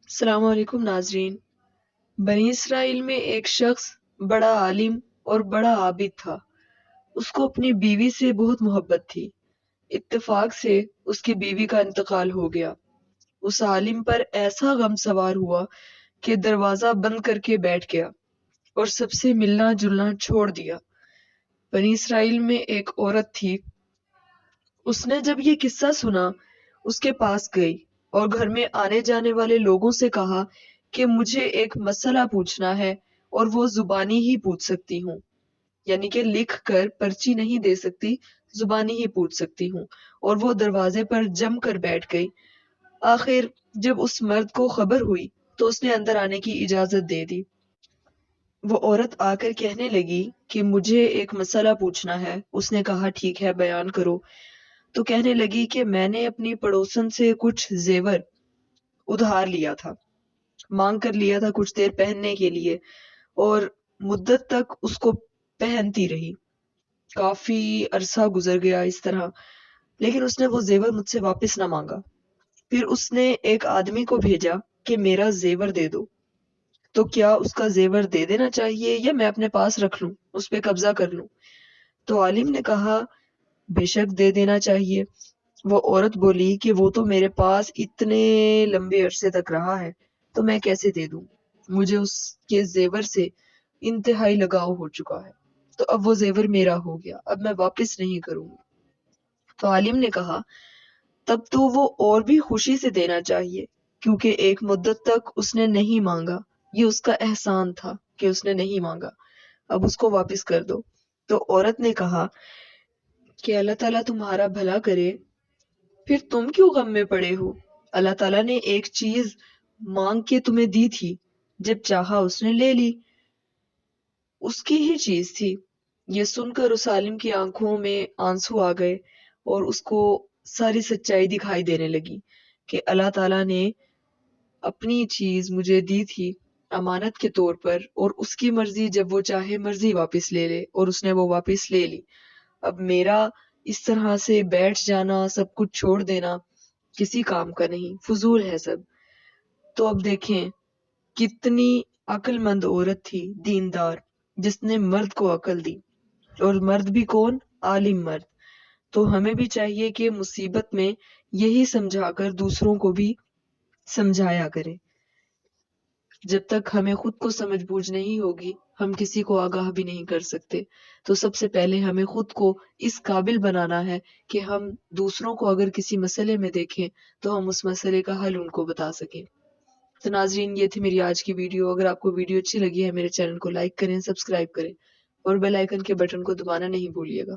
السلام علیکم ناظرین۔ بنی اسرائیل میں ایک شخص بڑا عالم اور بڑا عابد تھا۔ اس کو اپنی بیوی سے بہت محبت تھی۔ اتفاق سے اس کی بیوی کا انتقال ہو گیا۔ اس عالم پر ایسا غم سوار ہوا کہ دروازہ بند کر کے بیٹھ گیا اور سب سے ملنا جلنا چھوڑ دیا۔ بنی اسرائیل میں ایک عورت تھی۔ اس نے جب یہ قصہ سنا اس کے پاس گئی اور گھر میں آنے جانے والے لوگوں سے کہا کہ مجھے ایک مسئلہ پوچھنا ہے اور وہ زبانی ہی پوچھ سکتی ہوں، یعنی کہ لکھ کر پرچی نہیں دے سکتی، زبانی ہی پوچھ سکتی ہوں۔ اور وہ دروازے پر جم کر بیٹھ گئی۔ آخر جب اس مرد کو خبر ہوئی تو اس نے اندر آنے کی اجازت دے دی۔ وہ عورت آ کر کہنے لگی کہ مجھے ایک مسئلہ پوچھنا ہے۔ اس نے کہا ٹھیک ہے، بیان کرو۔ تو کہنے لگی کہ میں نے اپنی پڑوسن سے کچھ زیور ادھار لیا تھا، مانگ کر لیا تھا کچھ دیر پہننے کے لیے، اور مدت تک اس کو پہنتی رہی۔ کافی عرصہ گزر گیا اس طرح، لیکن اس نے وہ زیور مجھ سے واپس نہ مانگا۔ پھر اس نے ایک آدمی کو بھیجا کہ میرا زیور دے دو۔ تو کیا اس کا زیور دے دینا چاہیے یا میں اپنے پاس رکھ لوں، اس پہ قبضہ کر لوں؟ تو عالم نے کہا بے شک دے دینا چاہیے۔ وہ عورت بولی کہ وہ تو میرے پاس اتنے لمبے عرصے تک رہا ہے تو میں کیسے دے دوں، مجھے اس کے زیور سے انتہائی لگاؤ ہو چکا ہے، تو اب وہ زیور میرا ہو گیا، اب میں واپس نہیں کروں گی۔ تو عالم نے کہا تب تو وہ اور بھی خوشی سے دینا چاہیے، کیونکہ ایک مدت تک اس نے نہیں مانگا، یہ اس کا احسان تھا کہ اس نے نہیں مانگا، اب اس کو واپس کر دو۔ تو عورت نے کہا کہ اللہ تعالیٰ تمہارا بھلا کرے، پھر تم کیوں غم میں پڑے ہو؟ اللہ تعالیٰ نے ایک چیز مانگ کے تمہیں دی تھی، جب چاہا اس نے لے لی، اس کی ہی چیز تھی۔ یہ سن کر اس عالم کی آنکھوں میں آنسو آ گئے اور اس کو ساری سچائی دکھائی دینے لگی کہ اللہ تعالیٰ نے اپنی چیز مجھے دی تھی امانت کے طور پر، اور اس کی مرضی جب وہ چاہے مرضی واپس لے لے، اور اس نے وہ واپس لے لی۔ اب میرا اس طرح سے بیٹھ جانا، سب کچھ چھوڑ دینا کسی کام کا نہیں، فضول ہے سب۔ تو اب دیکھیں کتنی عقل مند عورت تھی، دیندار، جس نے مرد کو عقل دی، اور مرد بھی کون؟ عالم مرد۔ تو ہمیں بھی چاہیے کہ مصیبت میں یہی سمجھا کر دوسروں کو بھی سمجھایا کریں۔ جب تک ہمیں خود کو سمجھ بوجھ نہیں ہوگی ہم کسی کو آگاہ بھی نہیں کر سکتے۔ تو سب سے پہلے ہمیں خود کو اس قابل بنانا ہے کہ ہم دوسروں کو اگر کسی مسئلے میں دیکھیں تو ہم اس مسئلے کا حل ان کو بتا سکیں۔ تو ناظرین، یہ تھی میری آج کی ویڈیو۔ اگر آپ کو ویڈیو اچھی لگی ہے میرے چینل کو لائک کریں، سبسکرائب کریں اور بیل آئیکن کے بٹن کو دبانا نہیں بھولیے گا۔